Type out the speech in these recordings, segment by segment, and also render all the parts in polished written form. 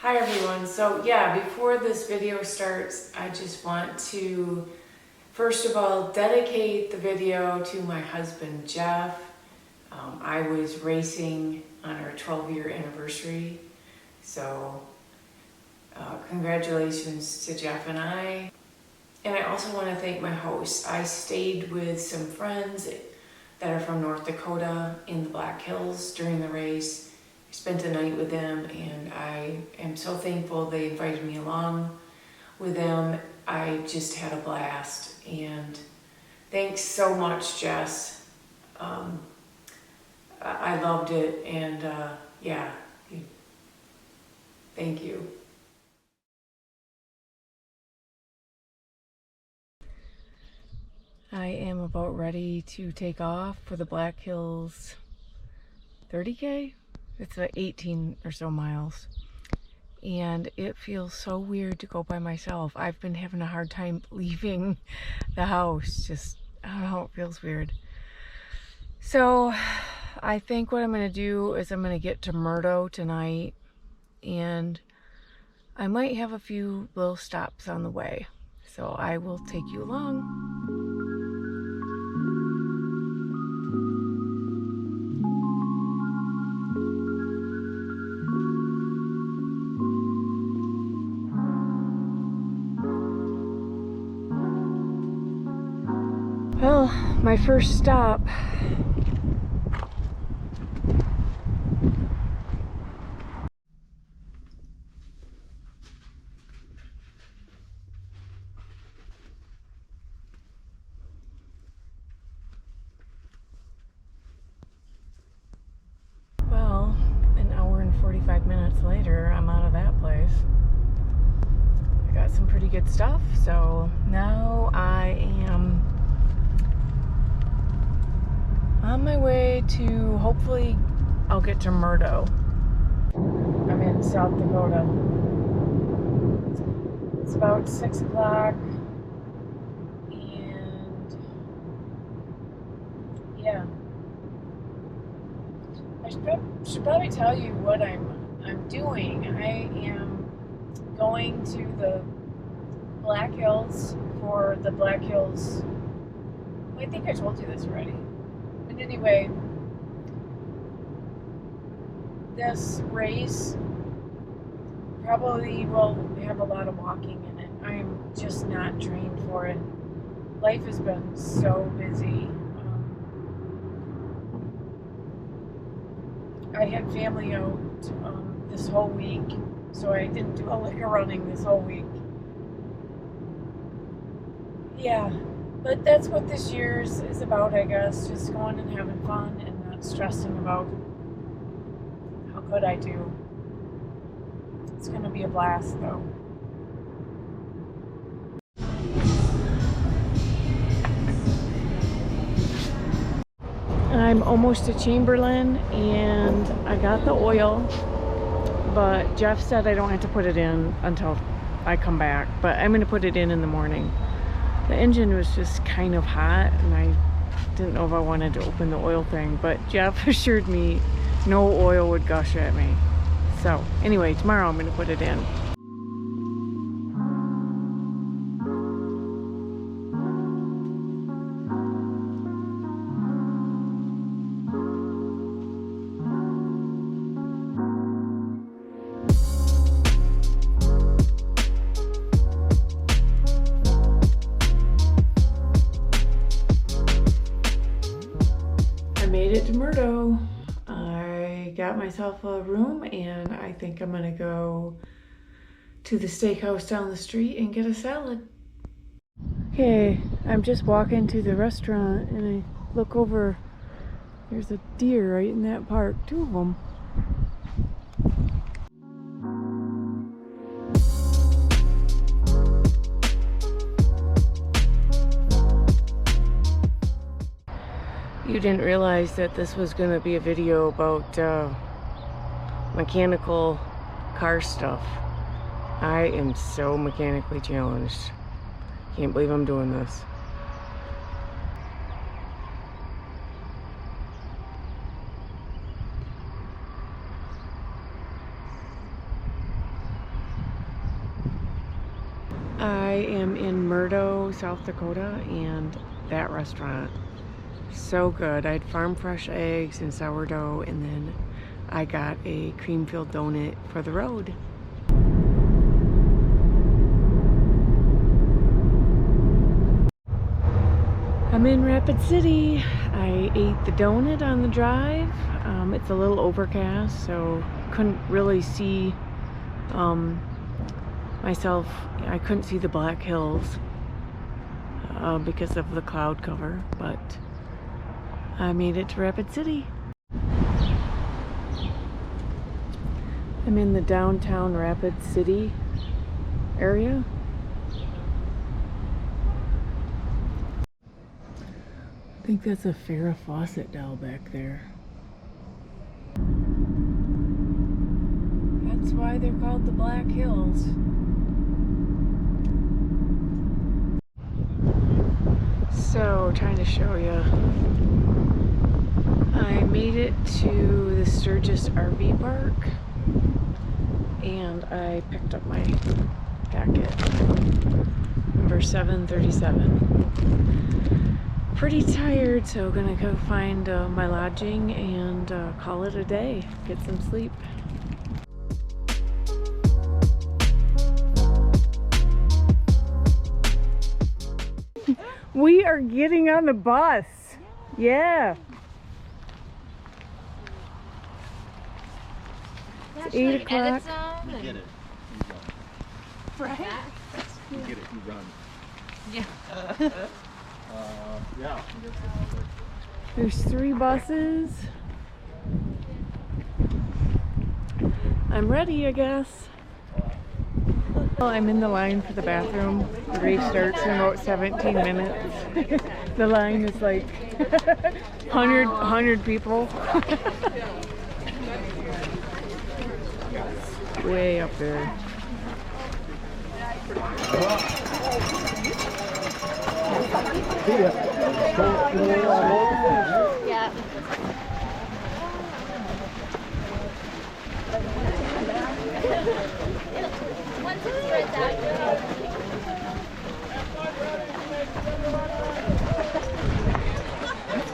Hi everyone. So yeah, before this video starts, I just want to first of all dedicate the video to my husband Jeff. I was racing on our 12-year anniversary, so congratulations to Jeff and I. And I also want to thank my hosts. I stayed with some friends that are from North Dakota in the Black Hills during the race. I spent a night with them and I am so thankful they invited me along with them. I just had a blast, and thanks so much, Jess. I loved it, and yeah, thank you. I am about ready to take off for the Black Hills 30K. It's like 18 or so miles. And it feels so weird to go by myself. I've been having a hard time leaving the house. Just, I don't know, it feels weird. So I think what I'm going to do is I'm going to get to Murdo tonight, and I might have a few little stops on the way. So I will take you along. Well, my first stop. Well, an hour and 45 minutes later, I'm out of that place. I got some pretty good stuff, so now I am on my way to, hopefully, I'll get to Murdo. I'm in South Dakota. It's about 6 o'clock, and yeah. I should probably tell you what I'm doing. I am going to the Black Hills for the Black Hills. I think I told you this already. But anyway, this race probably will have a lot of walking in it. I'm just not trained for it. Life has been so busy. I had family out this whole week, so I didn't do a lick of running this whole week. Yeah, but that's what this year's is about, I guess. Just going and having fun and not stressing about how good I do. It's going to be a blast, though. I'm almost to Chamberlain, and I got the oil, but Jeff said I don't have to put it in until I come back, but I'm going to put it in the morning. The engine was just kind of hot, and I didn't know if I wanted to open the oil thing, but Jeff assured me no oil would gush at me. So anyway, tomorrow I'm going to put it in. Made it to Murdo. I got myself a room, and I think I'm gonna go to the steakhouse down the street and get a salad. Okay, I'm just walking to the restaurant, and I look over. There's a deer right in that park, 2 of them. You didn't realize that this was going to be a video about mechanical car stuff. I am so mechanically challenged. Can't believe I'm doing this. I am in Murdo, South Dakota, and that restaurant, so good. I had farm fresh eggs and sourdough, and then I got a cream-filled donut for the road. I'm in Rapid City. I ate the donut on the drive. It's a little overcast, so couldn't really see myself. I couldn't see the Black Hills because of the cloud cover, but I made it to Rapid City. I'm in the downtown Rapid City area. I think that's a Farrah Fawcett doll back there. That's why they're called the Black Hills. So, trying to show you. I made it to the Sturgis RV park and I picked up my packet. Number 737. Pretty tired, so gonna go find my lodging and call it a day. Get some sleep. We are getting on the bus. Yeah. It's 8 o'clock. You get it. You run. Right? You get it. You run. Yeah. Yeah. There's 3 buses. I'm ready, I guess. Well, I'm in the line for the bathroom. The race starts in about 17 minutes. The line is like 100 people. Way up there. Yeah. Once it's spread out.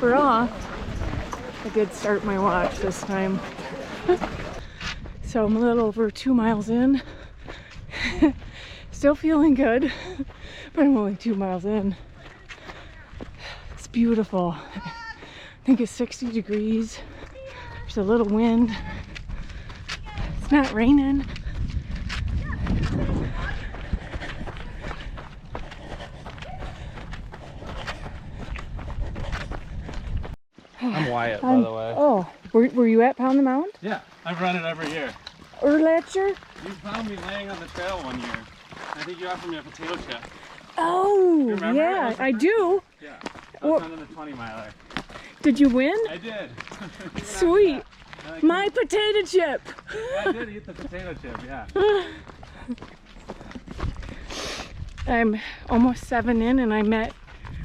We're off. I did start my watch this time. So I'm a little over 2 miles in. Still feeling good, but I'm only 2 miles in. It's beautiful. I think it's 60 degrees. There's a little wind. It's not raining. I'm Wyatt, by the way. Oh, were you at Pound the Mound? Yeah, I've run it every year. Erlacher? You found me laying on the trail one year. I think you offered me a potato chip. Oh, remember? yeah, I do. Yeah, I was running the 20 miler. Did you win? I did. Sweet. My potato chip. I did eat the potato chip, yeah. I'm almost 7 in and I met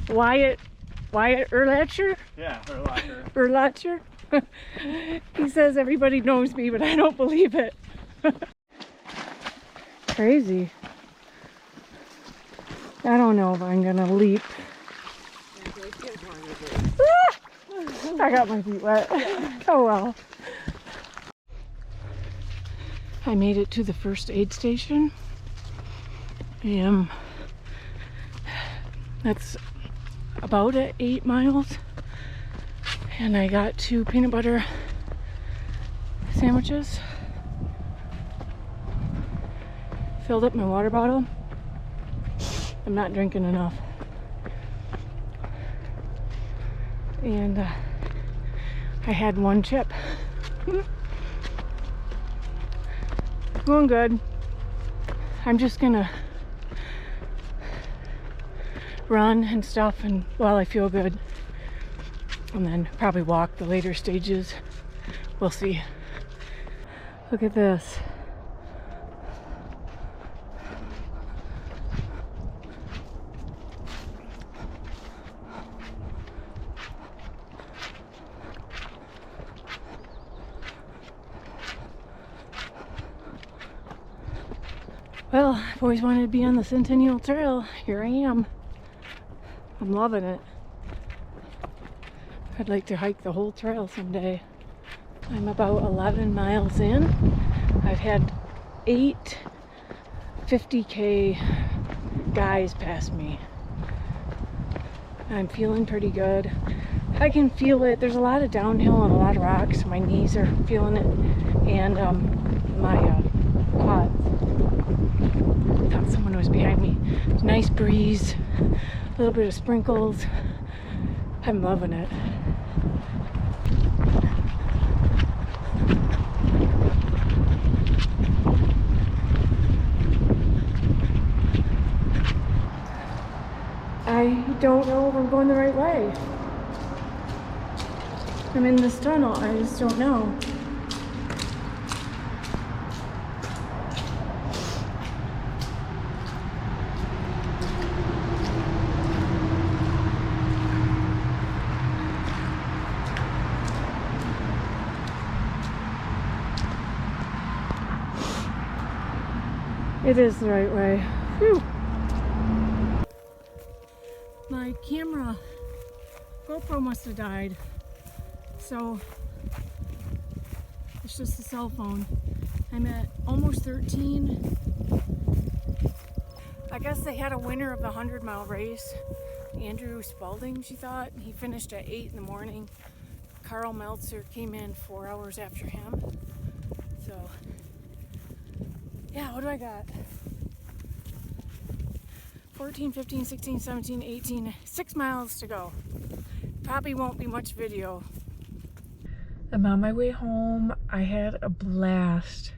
Wyatt Erlacher? Yeah, her locker. Erlacher? He says everybody knows me, but I don't believe it. Crazy. I don't know if I'm gonna leap. Ah! I got my feet wet. Oh well. I made it to the first aid station. That's about 8 miles. And I got 2 peanut butter sandwiches. Filled up my water bottle. I'm not drinking enough. And I had 1 chip. Going good. I'm just gonna run and stuff and while I feel good, and then probably walk the later stages. We'll see. Look at this. Well, I've always wanted to be on the Centennial Trail. Here I am. I'm loving it. I'd like to hike the whole trail someday. I'm about 11 miles in. I've had 8 50K guys pass me. I'm feeling pretty good. I can feel it. There's a lot of downhill and a lot of rocks. My knees are feeling it, and my quads. I thought someone was behind me. Nice breeze, a little bit of sprinkles. I'm loving it. I don't know if I'm going the right way. I'm in this tunnel, I just don't know. It is the right way. Whew. My camera, GoPro must have died. So it's just a cell phone. I'm at almost 13. I guess they had a winner of the 100-mile race. Andrew Spalding, she thought. He finished at 8 in the morning. Carl Meltzer came in 4 hours after him. So, yeah, what do I got? 14, 15, 16, 17, 18, 6 miles to go. Probably won't be much video. I'm on my way home. I had a blast.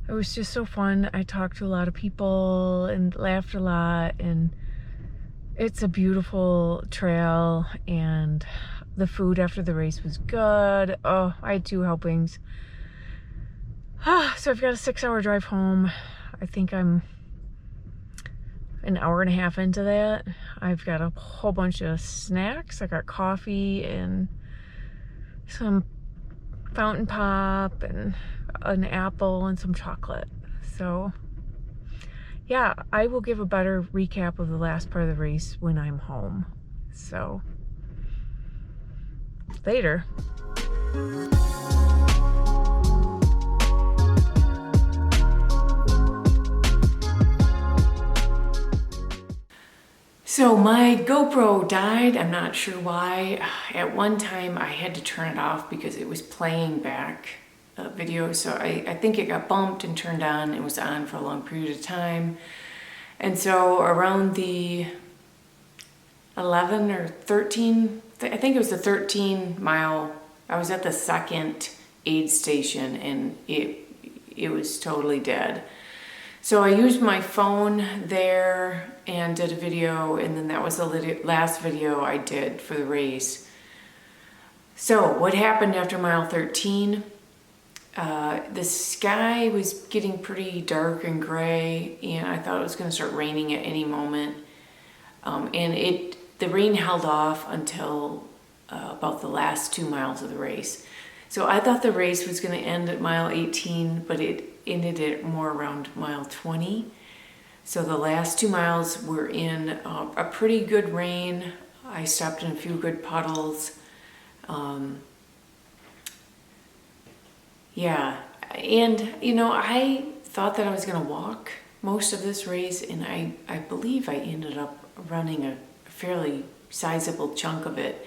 It was just so fun. I talked to a lot of people and laughed a lot, and it's a beautiful trail, and the food after the race was good. Oh, I had 2 helpings. So I've got a 6-hour drive home. I think I'm an hour and a half into that. I've got a whole bunch of snacks. I got coffee and some fountain pop and an apple and some chocolate. So yeah, I will give a better recap of the last part of the race when I'm home. So later. So my GoPro died. I'm not sure why. At one time I had to turn it off because it was playing back video. So I think it got bumped and turned on. It was on for a long period of time. And so around the 11 or 13, I think it was the 13-mile, I was at the second aid station and it was totally dead. So I used my phone there and did a video, and then that was the last video I did for the race. So what happened after mile 13? The sky was getting pretty dark and gray, and I thought it was going to start raining at any moment. And the rain held off until about the last 2 miles of the race. So I thought the race was going to end at mile 18, but it ended at more around mile 20. So the last 2 miles were in a pretty good rain. I stopped in a few good puddles. Yeah, and you know, I thought that I was going to walk most of this race, and I believe I ended up running a fairly sizable chunk of it.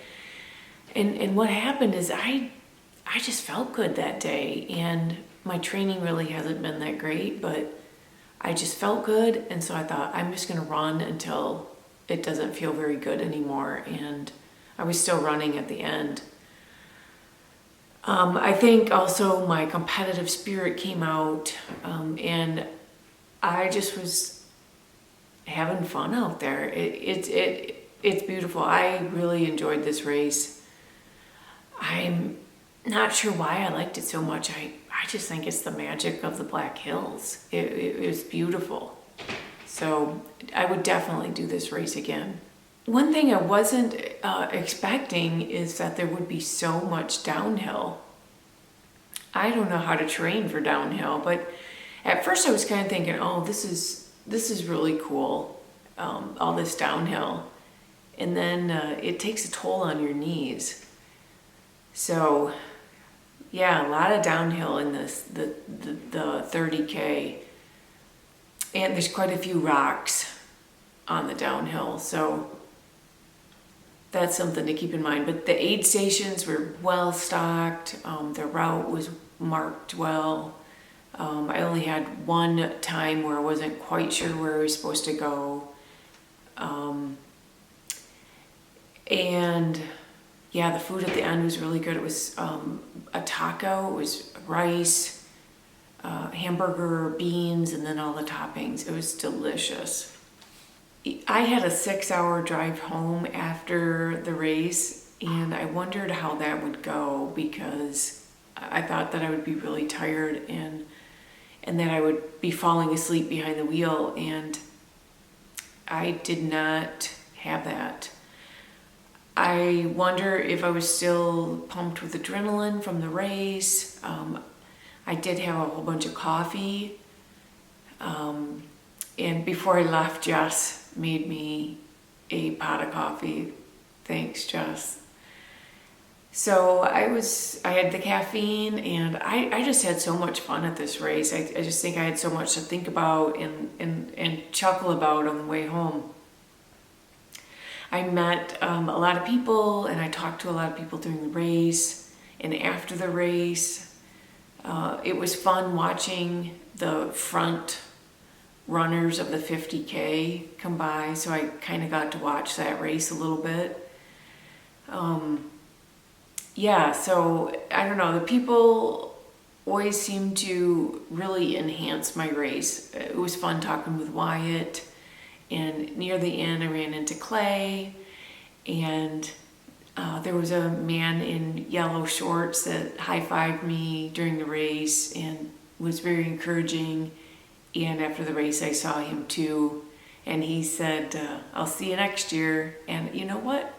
And what happened is I just felt good that day, and my training really hasn't been that great, but I just felt good, and so I thought I'm just going to run until it doesn't feel very good anymore, and I was still running at the end. I think also my competitive spirit came out, and I just was having fun out there. It's beautiful. I really enjoyed this race. I'm not sure why I liked it so much. I just think it's the magic of the Black Hills. It was beautiful. So I would definitely do this race again. One thing I wasn't expecting is that there would be so much downhill. I don't know how to train for downhill, but At first I was kind of thinking, oh, this is really cool, all this downhill. And then it takes a toll on your knees. So yeah, a lot of downhill in the 30K. And there's quite a few rocks on the downhill, so that's something to keep in mind. But the aid stations were well stocked. The route was marked well. I only had one time where I wasn't quite sure where I was supposed to go. And yeah, the food at the end was really good. It was a taco, it was rice, hamburger, beans, and then all the toppings. It was delicious. I had a 6-hour drive home after the race, and I wondered how that would go because I thought that I would be really tired and that I would be falling asleep behind the wheel, and I did not have that. I wonder if I was still pumped with adrenaline from the race. I did have a whole bunch of coffee. And before I left, Jess made me a pot of coffee. Thanks, Jess. So I had the caffeine, and I just had so much fun at this race. I just think I had so much to think about and chuckle about on the way home. I met a lot of people, and I talked to a lot of people during the race and after the race. It was fun watching the front runners of the 50K come by, so I kind of got to watch that race a little bit. Yeah, so I don't know, the people always seem to really enhance my race. It was fun talking with Wyatt, and near the end I ran into Clay, and there was a man in yellow shorts that high-fived me during the race and was very encouraging. And after the race I saw him too, and he said, I'll see you next year. And you know what?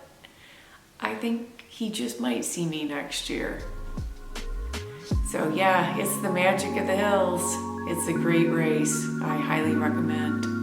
I think he just might see me next year. So yeah, it's the magic of the hills. It's a great race. I highly recommend.